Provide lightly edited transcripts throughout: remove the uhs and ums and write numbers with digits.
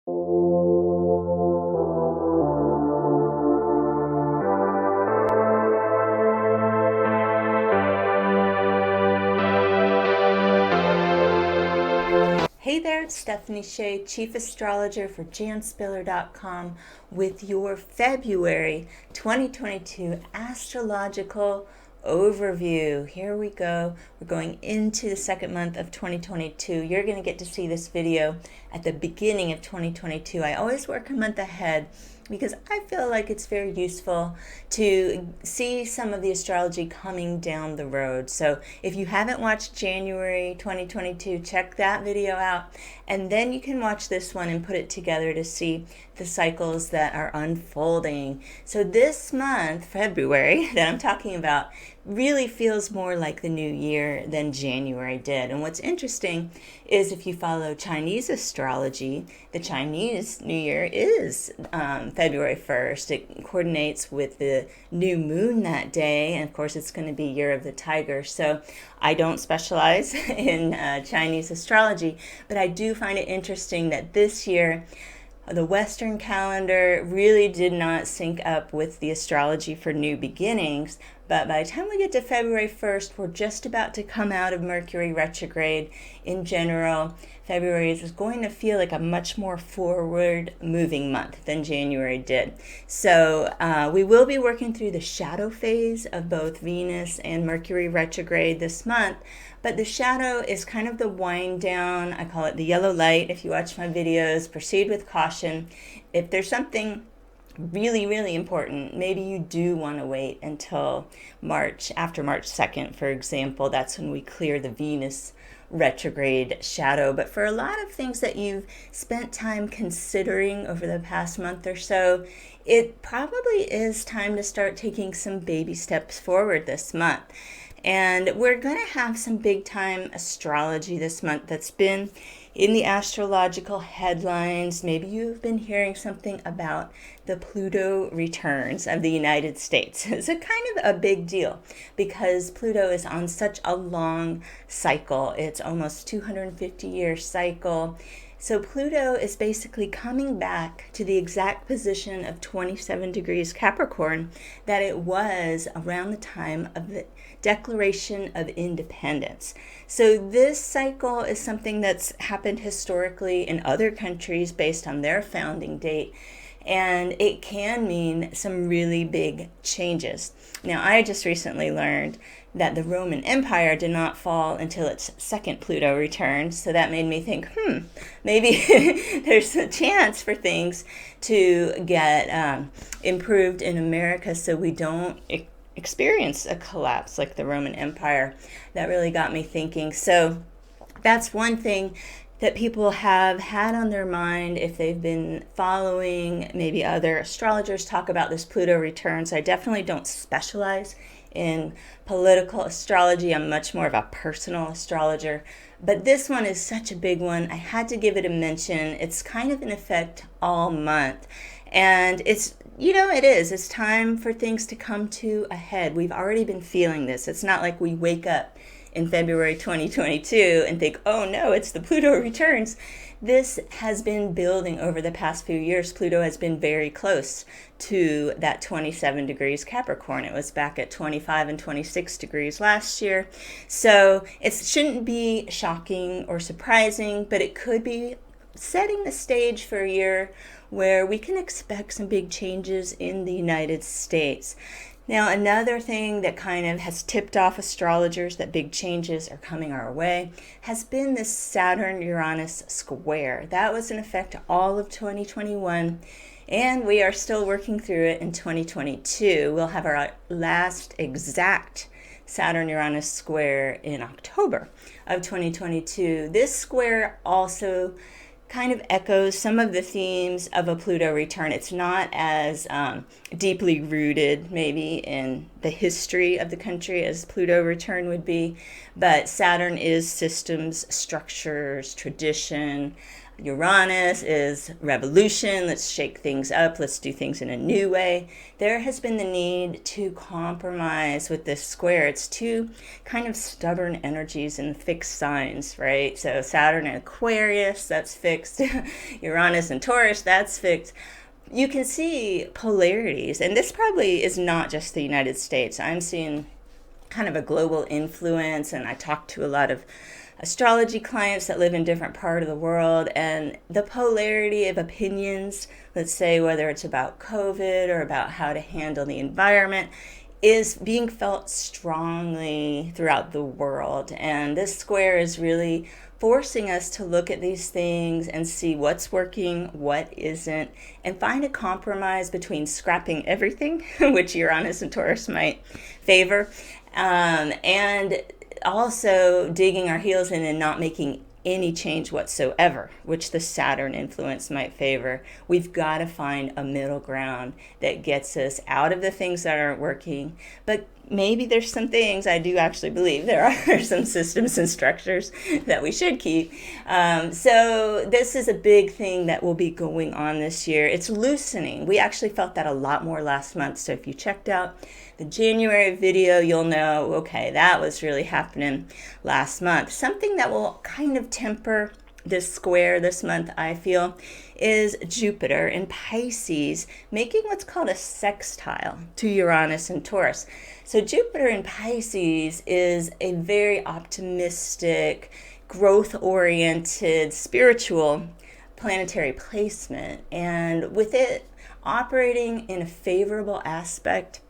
Hey there, it's Stephanie Shea, Chief Astrologer for janspiller.com with your February 2022 Astrological overview. Here we go. We're going into the second month of 2022. You're going to get to see this video at the beginning of 2022. I always work a month ahead because I feel like it's very useful to see some of the astrology coming down the road. So if you haven't watched January 2022, check that video out, and then you can watch this one and put it together to see the cycles that are unfolding. So this month, February, that I'm talking about, really feels more like the new year than January did. And what's interesting is if you follow Chinese astrology, the Chinese New Year is February 1st. It coordinates with the new moon that day, and of course it's going to be Year of the Tiger. So I don't specialize in Chinese astrology, but I do find it interesting that this year the Western calendar really did not sync up with the astrology for new beginnings. But by the time we get to February 1st, we're just about to come out of Mercury retrograde. In general, February is going to feel like a much more forward-moving month than January did. So we will be working through the shadow phase of both Venus and Mercury retrograde this month. But the shadow is kind of the wind down. I call it the yellow light. If you watch my videos, proceed with caution. If there's something really, really important, maybe you do want to wait until March, after March 2nd, for example. That's when we clear the Venus retrograde shadow. But for a lot of things that you've spent time considering over the past month or so, it probably is time to start taking some baby steps forward this month. And we're going to have some big time astrology this month that's been in the astrological headlines. Maybe you've been hearing something about the Pluto Returns of the United States. It's a kind of a big deal because Pluto is on such a long cycle. It's almost 250-year cycle. So Pluto is basically coming back to the exact position of 27 degrees Capricorn that it was around the time of the Declaration of Independence. So this cycle is something that's happened historically in other countries based on their founding date, and it can mean some really big changes. Now, I just recently learned that the Roman Empire did not fall until its second Pluto return, so that made me think, maybe there's a chance for things to get improved in America so we don't experience a collapse like the Roman Empire. That really got me thinking. So that's one thing that people have had on their mind if they've been following maybe other astrologers talk about this Pluto return. So I definitely don't specialize in political astrology. I'm much more of a personal astrologer. But this one is such a big one. I had to give it a mention. It's kind of in effect all month. And it's it's time for things to come to a head. We've already been feeling this. It's not like we wake up in February 2022 and think, oh no, it's the Pluto returns. This has been building over the past few years. Pluto has been very close to that 27 degrees Capricorn. It was back at 25 and 26 degrees last year. So it shouldn't be shocking or surprising, but it could be setting the stage for a year where we can expect some big changes in the United States. Now, another thing that kind of has tipped off astrologers that big changes are coming our way has been this Saturn-Uranus square. That was in effect all of 2021, and we are still working through it in 2022. We'll have our last exact Saturn-Uranus square in October of 2022. This square also kind of echoes some of the themes of a Pluto return. It's not as deeply rooted maybe in the history of the country as Pluto return would be, but Saturn is systems, structures, tradition, Uranus is revolution. Let's shake things up. Let's do things in a new way. There has been the need to compromise with this square. It's two kind of stubborn energies in fixed signs, right? So Saturn and Aquarius, that's fixed. Uranus and Taurus, that's fixed. You can see polarities, and this probably is not just the United States. I'm seeing kind of a global influence, and I talk to a lot of astrology clients that live in different part of the world, and the polarity of opinions, let's say whether it's about COVID or about how to handle the environment, is being felt strongly throughout the world. And this square is really forcing us to look at these things and see what's working, what isn't, and find a compromise between scrapping everything, which Uranus and Taurus might favor, and also digging our heels in and not making any change whatsoever, which the Saturn influence might favor. We've got to find a middle ground that gets us out of the things that aren't working, but maybe there's some things, I do actually believe there are some systems and structures that we should keep. So this is a big thing that will be going on this year. It's loosening. We actually felt that a lot more last month. So if you checked out the January video, you'll know, okay, that was really happening last month. Something that will kind of temper this square this month, I feel, is Jupiter in Pisces making what's called a sextile to Uranus and Taurus. So Jupiter in Pisces is a very optimistic, growth-oriented, spiritual planetary placement. And with it operating in a favorable aspect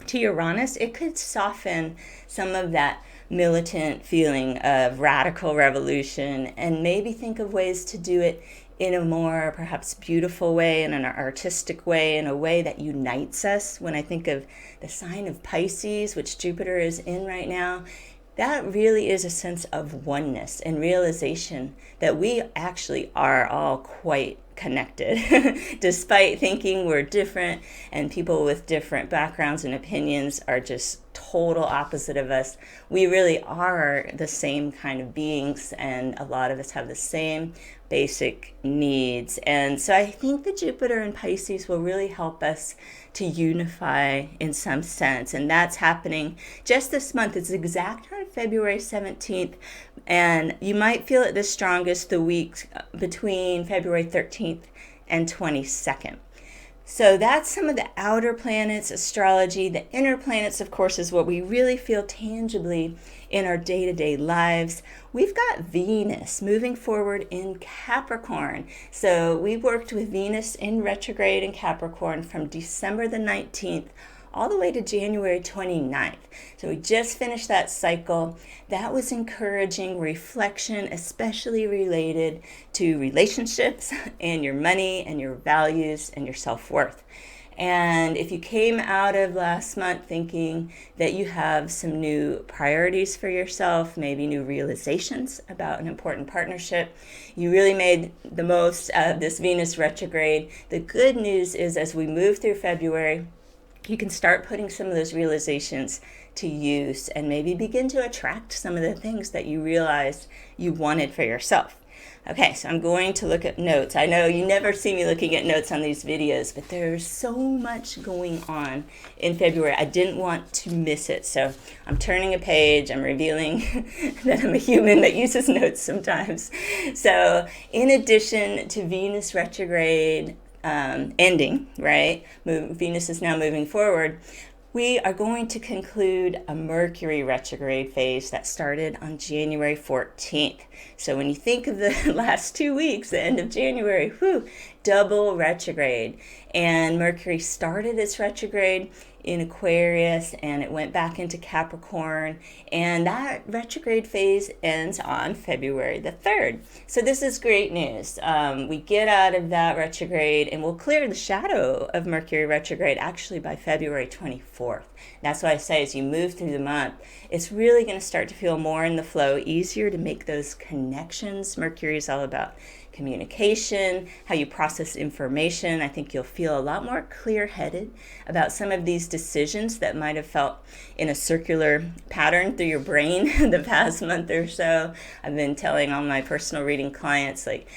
to Uranus, it could soften some of that militant feeling of radical revolution and maybe think of ways to do it in a more perhaps beautiful way, in an artistic way, in a way that unites us. When I think of the sign of Pisces, which Jupiter is in right now, that really is a sense of oneness and realization that we actually are all quite connected, despite thinking we're different and people with different backgrounds and opinions are just total opposite of us. We really are the same kind of beings, and a lot of us have the same basic needs. And so I think the Jupiter in Pisces will really help us to unify in some sense, and that's happening just this month. It's exact on February 17th, and you might feel it the strongest the week between February 13th and 22nd. So that's some of the outer planets, astrology. The inner planets, of course, is what we really feel tangibly in our day-to-day lives. We've got Venus moving forward in Capricorn. So we worked with Venus in retrograde in Capricorn from December the 19th all the way to January 29th. So we just finished that cycle. That was encouraging reflection, especially related to relationships and your money and your values and your self-worth. And if you came out of last month thinking that you have some new priorities for yourself, maybe new realizations about an important partnership, you really made the most of this Venus retrograde. The good news is as we move through February, you can start putting some of those realizations to use and maybe begin to attract some of the things that you realized you wanted for yourself. Okay, so I'm going to look at notes. I know you never see me looking at notes on these videos, but there's so much going on in February. I didn't want to miss it. So I'm turning a page. I'm revealing that I'm a human that uses notes sometimes. So in addition to Venus retrograde ending, right? Venus is now moving forward. We are going to conclude a Mercury retrograde phase that started on January 14th. So when you think of the last 2 weeks, the end of January, double retrograde. And Mercury started its retrograde in Aquarius and it went back into Capricorn, and that retrograde phase ends on February the 3rd. So this is great news. We get out of that retrograde and we'll clear the shadow of Mercury retrograde actually by February 24th. That's why I say as you move through the month, it's really going to start to feel more in the flow, easier to make those connections. Mercury is all about communication, how you process information. I think you'll feel a lot more clear-headed about some of these decisions that might have felt in a circular pattern through your brain the past month or so. I've been telling all my personal reading clients, like,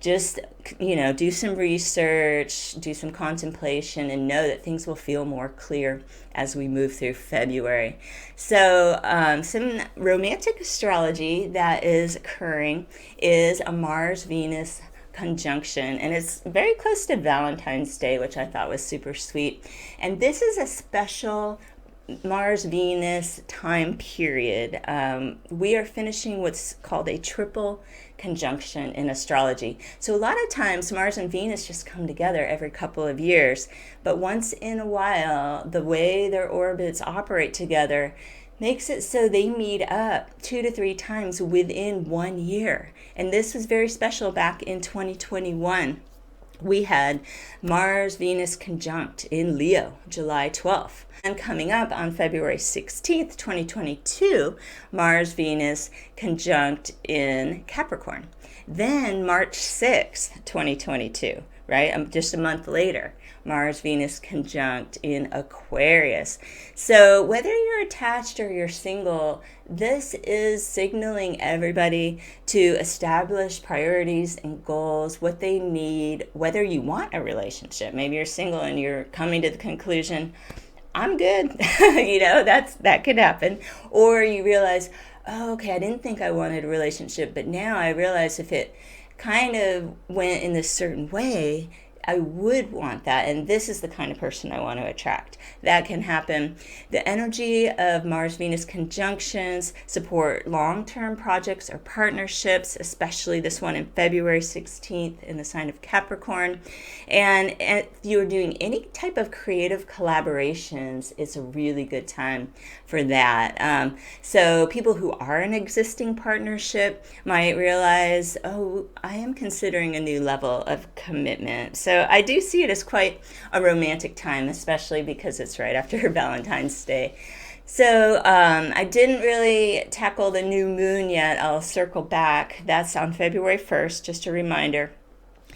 just, do some research, do some contemplation, and know that things will feel more clear as we move through February. So some romantic astrology that is occurring is a Mars-Venus conjunction, and it's very close to Valentine's Day, which I thought was super sweet. And this is a special Mars-Venus time period. We are finishing what's called a triple conjunction in astrology. So a lot of times Mars and Venus just come together every couple of years, but once in a while, the way their orbits operate together makes it so they meet up 2 to 3 times within 1 year. And this was very special back in 2021. We had Mars-Venus conjunct in Leo, July 12th. And coming up on February 16th, 2022, Mars-Venus conjunct in Capricorn. Then March 6th, 2022, right? Just a month later, Mars-Venus conjunct in Aquarius. So whether you're attached or you're single, this is signaling everybody to establish priorities and goals, what they need, whether you want a relationship. Maybe you're single and you're coming to the conclusion, I'm good. That could happen. Or you realize, oh, okay, I didn't think I wanted a relationship, but now I realize if it kind of went in this certain way, I would want that, and this is the kind of person I want to attract. That can happen. The energy of Mars-Venus conjunctions support long-term projects or partnerships, especially this one in February 16th in the sign of Capricorn. And if you're doing any type of creative collaborations, it's a really good time for that. So people who are in existing partnership might realize, oh, I am considering a new level of commitment. So I do see it as quite a romantic time, especially because it's right after Valentine's Day. So I didn't really tackle the new moon yet. I'll circle back. That's on February 1st, just a reminder.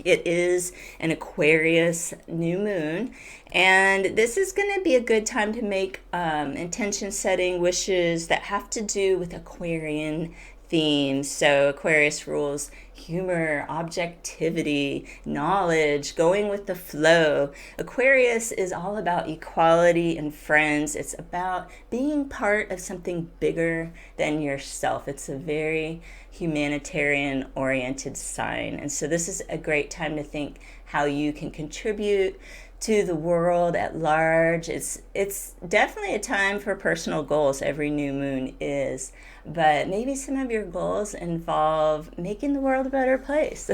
It is an Aquarius new moon, and this is going to be a good time to make intention setting wishes that have to do with Aquarian themes. So Aquarius rules humor, objectivity, knowledge, going with the flow. Aquarius is all about equality and friends. It's about being part of something bigger than yourself. It's a very humanitarian oriented sign. And so this is a great time to think how you can contribute to the world at large. It's definitely a time for personal goals. Every new moon is. But maybe some of your goals involve making the world a better place.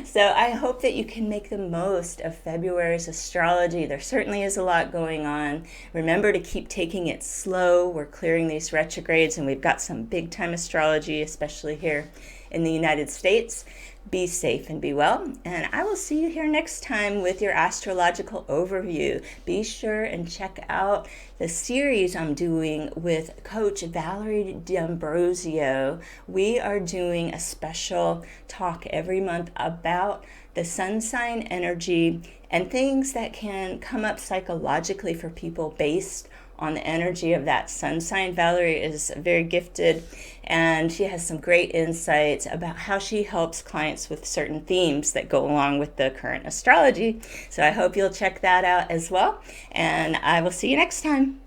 So I hope that you can make the most of February's astrology. There certainly is a lot going on. Remember to keep taking it slow. We're clearing these retrogrades, and we've got some big time astrology, especially here in the United States. Be safe and be well, and I will see you here next time with your astrological overview. Be sure and check out the series I'm doing with Coach Valerie D'Ambrosio. We are doing a special talk every month about the sun sign energy and things that can come up psychologically for people based on the energy of that sun sign. Valerie is very gifted, and she has some great insights about how she helps clients with certain themes that go along with the current astrology. So I hope you'll check that out as well, and I will see you next time.